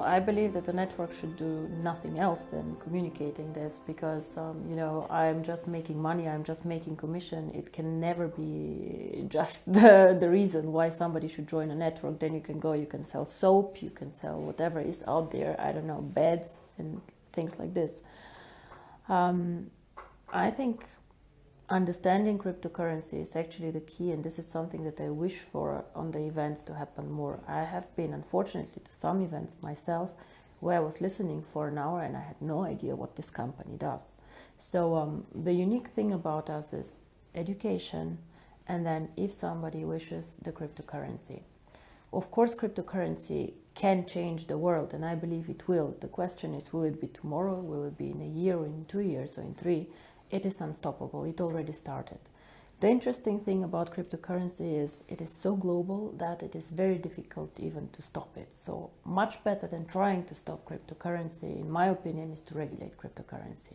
I believe that the network should do nothing else than communicating this, because I'm just making money, I'm just making commission. It can never be just the reason why somebody should join a network. Then you can sell soap, you can sell whatever is out there, I don't know, beds and things like this. I think understanding cryptocurrency is actually the key, and this is something that I wish for on the events to happen more. I have been, unfortunately, to some events myself where I was listening for an hour and I had no idea what this company does. So the unique thing about us is education, and then if somebody wishes, the cryptocurrency. Of course, cryptocurrency can change the world, and I believe it will. The question is, will it be tomorrow? Will it be in a year, or in 2 years, or in 3? It is unstoppable. It already started. The interesting thing about cryptocurrency is it is so global that it is very difficult even to stop it. So much better than trying to stop cryptocurrency, in my opinion, is to regulate cryptocurrency.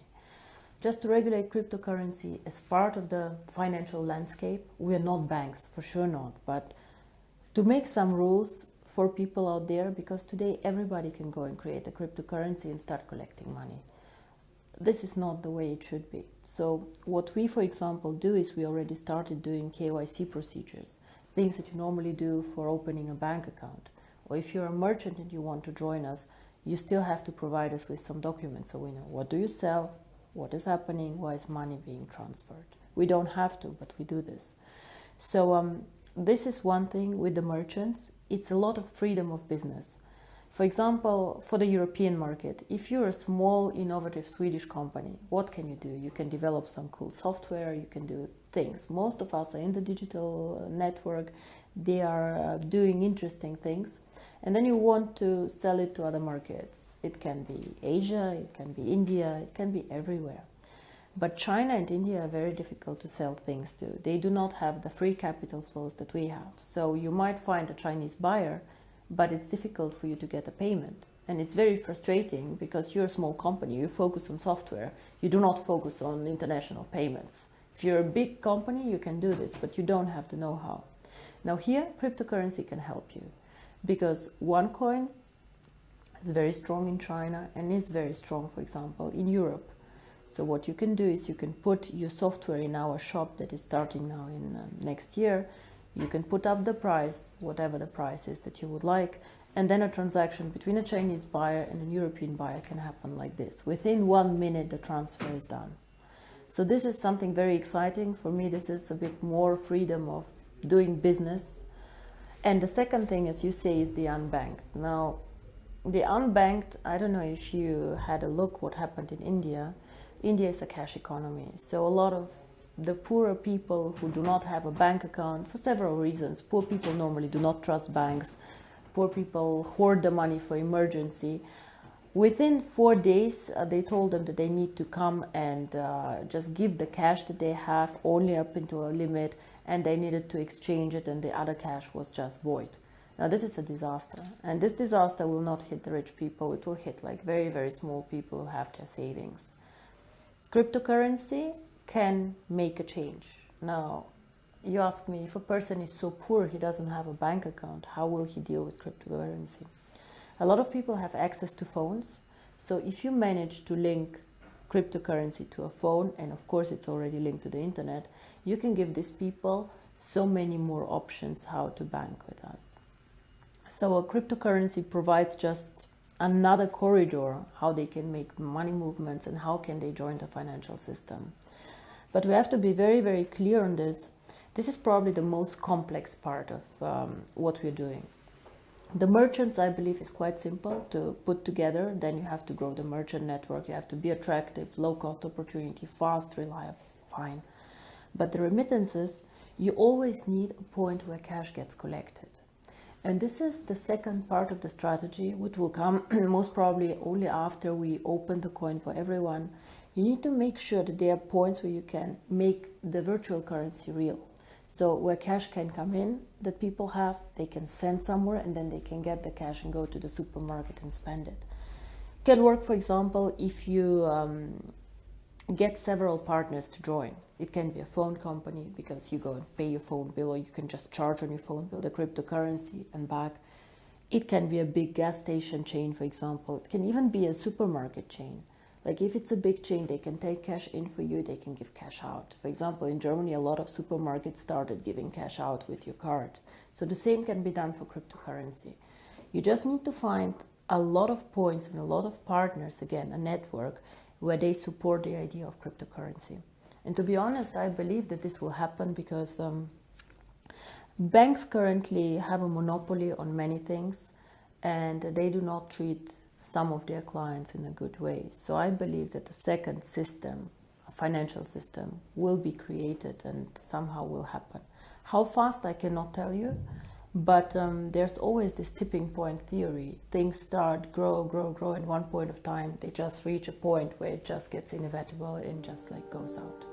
Just to regulate cryptocurrency as part of the financial landscape. We are not banks, for sure not, but to make some rules for people out there, because today everybody can go and create a cryptocurrency and start collecting money. This is not the way it should be. So what we, for example, do is we already started doing KYC procedures, things that you normally do for opening a bank account. Or if you're a merchant and you want to join us, you still have to provide us with some documents so we know what do you sell, what is happening, why is money being transferred. We don't have to, but we do this. So this is one thing with the merchants. It's a lot of freedom of business. For example, for the European market, if you're a small, innovative Swedish company, what can you do? You can develop some cool software, you can do things. Most of us are in the digital network, they are doing interesting things. And then you want to sell it to other markets. It can be Asia, it can be India, it can be everywhere. But China and India are very difficult to sell things to. They do not have the free capital flows that we have. So you might find a Chinese buyer, but it's difficult for you to get a payment. And it's very frustrating because you're a small company, you focus on software, you do not focus on international payments. If you're a big company, you can do this, but you don't have the know-how. Now here, cryptocurrency can help you, because OneCoin is very strong in China and is very strong, for example, in Europe. So what you can do is you can put your software in our shop that is starting now in next year. You can put up the price, whatever the price is that you would like, and then a transaction between a Chinese buyer and a European buyer can happen like this. Within 1 minute, the transfer is done. So this is something very exciting. For me, this is a bit more freedom of doing business. And the second thing, as you say, is the unbanked. Now, the unbanked, I don't know if you had a look what happened in India. India is a cash economy. So a lot of the poorer people who do not have a bank account for several reasons. Poor people normally do not trust banks. Poor people hoard the money for emergency. Within 4 days, they told them that they need to come and just give the cash that they have only up into a limit, and they needed to exchange it, and the other cash was just void. Now this is a disaster, and this disaster will not hit the rich people. It will hit like very, very small people who have their savings. Cryptocurrency can make a change. Now, you ask me, if a person is so poor he doesn't have a bank account, how will he deal with cryptocurrency? A lot of people have access to phones, so if you manage to link cryptocurrency to a phone, and of course it's already linked to the internet, you can give these people so many more options how to bank with us. So a cryptocurrency provides just another corridor how they can make money movements and how can they join the financial system. But we have to be very, very clear on this. This is probably the most complex part of what we're doing. The merchants, I believe, is quite simple to put together. Then you have to grow the merchant network. You have to be attractive, low-cost opportunity, fast, reliable, fine. But the remittances, you always need a point where cash gets collected. And this is the second part of the strategy, which will come most probably only after we open the coin for everyone. You need to make sure that there are points where you can make the virtual currency real. So where cash can come in that people have, they can send somewhere and then they can get the cash and go to the supermarket and spend it. It can work, for example, if you get several partners to join. It can be a phone company because you go and pay your phone bill, or you can just charge on your phone bill the cryptocurrency and back. It can be a big gas station chain, for example. It can even be a supermarket chain. Like if it's a big chain, they can take cash in for you, they can give cash out. For example, in Germany, a lot of supermarkets started giving cash out with your card. So the same can be done for cryptocurrency. You just need to find a lot of points and a lot of partners, again, a network, where they support the idea of cryptocurrency. And to be honest, I believe that this will happen because banks currently have a monopoly on many things, and they do not treat some of their clients in a good way. So I believe that the second system, a financial system, will be created and somehow will happen. How fast, I cannot tell you, but there's always this tipping point theory. Things start, grow, grow, grow. At one point of time, they just reach a point where it just gets inevitable and just like goes out.